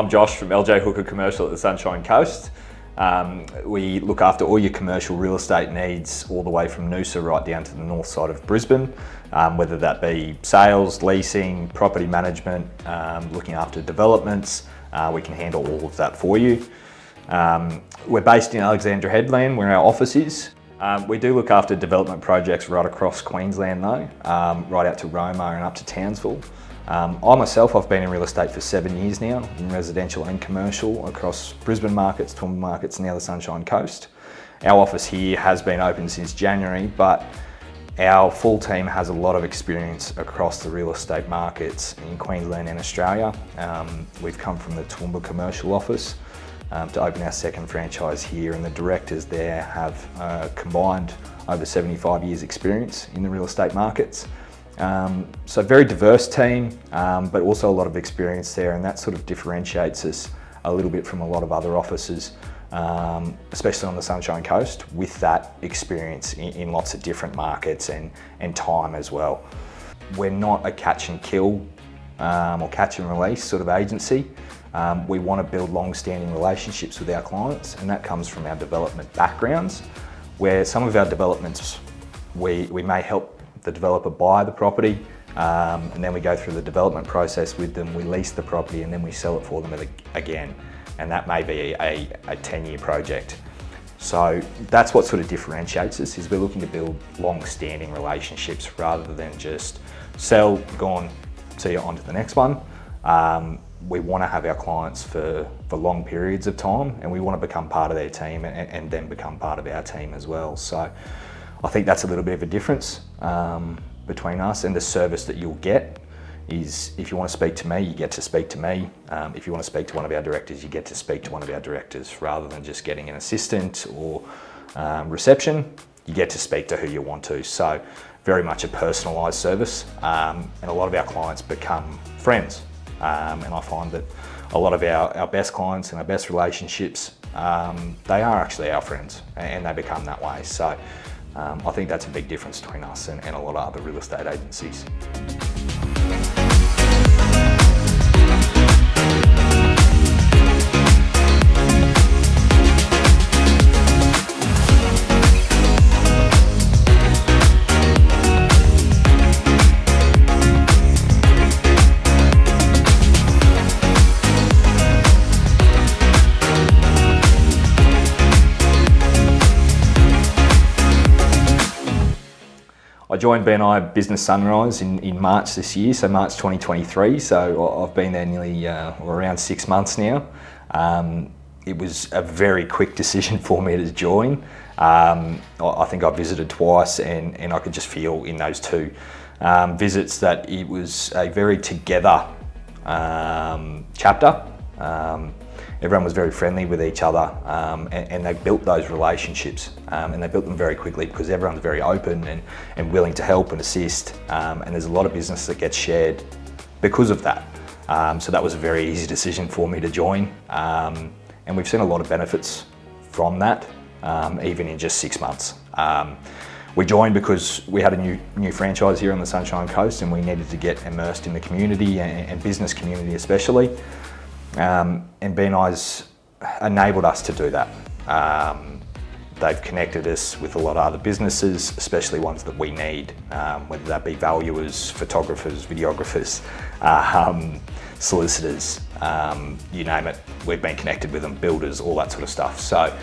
I'm Josh from LJ Hooker Commercial at the Sunshine Coast. We look after all your commercial real estate needs all the way from Noosa right down to the north side of Brisbane, whether that be sales, leasing, property management, looking after developments. We can handle all of that for you. We're based in Alexandra Headland, where our office is. We do look after development projects right across Queensland though, right out to Roma and up to Townsville. I myself, I've been in real estate for 7 years now, in residential and commercial across Brisbane markets, Toowoomba markets and now the Sunshine Coast. Our office here has been open since January, but our full team has a lot of experience across the real estate markets in Queensland and Australia. We've come from the Toowoomba commercial office to open our second franchise here, and the directors there have combined over 75 years experience in the real estate markets. So very diverse team, but also a lot of experience there, and that sort of differentiates us a little bit from a lot of other offices, especially on the Sunshine Coast, with that experience in lots of different markets and time as well. We're not a catch and kill or catch and release sort of agency. We want to build long-standing relationships with our clients, and that comes from our development backgrounds, where some of our developments we may help the developer buy the property, and then we go through the development process with them, we lease the property, and then we sell it for them again. And that may be a 10-year project. So that's what sort of differentiates us, is we're looking to build long-standing relationships rather than just sell, gone, see you on to the next one. We want to have our clients for long periods of time, and we want to become part of their team and then become part of our team as well. So I think that's a little bit of a difference between us, and the service that you'll get is, if you want to speak to me, you get to speak to me. If you want to speak to one of our directors, you get to speak to one of our directors, rather than just getting an assistant or reception. You get to speak to who you want to. So very much a personalised service, and a lot of our clients become friends. And I find that a lot of our best clients and our best relationships, they are actually our friends, and they become that way. So I think that's a big difference between us and a lot of other real estate agencies. I joined BNI Business Sunrise in March this year, so March 2023, so I've been there nearly around 6 months now. It was a very quick decision for me to join. I think I visited twice, and I could just feel in those two visits that it was a very together chapter. Everyone was very friendly with each other, and they built those relationships, and they built them very quickly because everyone's very open and willing to help and assist, and there's a lot of business that gets shared because of that. So that was a very easy decision for me to join, and we've seen a lot of benefits from that, even in just 6 months. We joined because we had a new franchise here on the Sunshine Coast, and we needed to get immersed in the community and business community especially. And BNI's enabled us to do that. They've connected us with a lot of other businesses, especially ones that we need, whether that be valuers, photographers, videographers, solicitors, you name it, we've been connected with them, builders, all that sort of stuff. So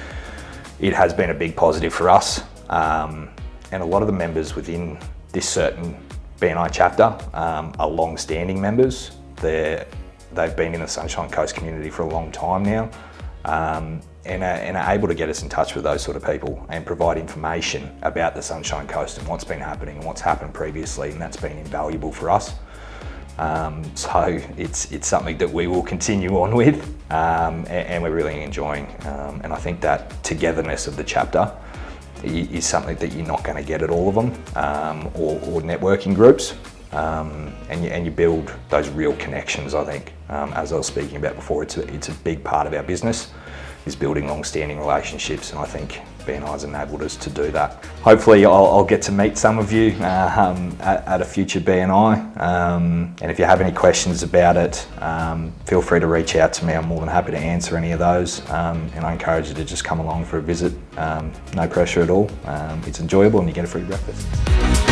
it has been a big positive for us. And a lot of the members within this certain BNI chapter are long-standing members. They've been in the Sunshine Coast community for a long time now, and are able to get us in touch with those sort of people and provide information about the Sunshine Coast and what's been happening and what's happened previously, and that's been invaluable for us. So it's something that we will continue on with, and we're really enjoying. And I think that togetherness of the chapter is something that you're not going to get at all of them, or networking groups. And you build those real connections, I think. As I was speaking about before, it's a big part of our business, is building long-standing relationships, and I think BNI has enabled us to do that. Hopefully I'll get to meet some of you at a future BNI, and if you have any questions about it, feel free to reach out to me. I'm more than happy to answer any of those, and I encourage you to just come along for a visit. No pressure at all. It's enjoyable and you get a free breakfast.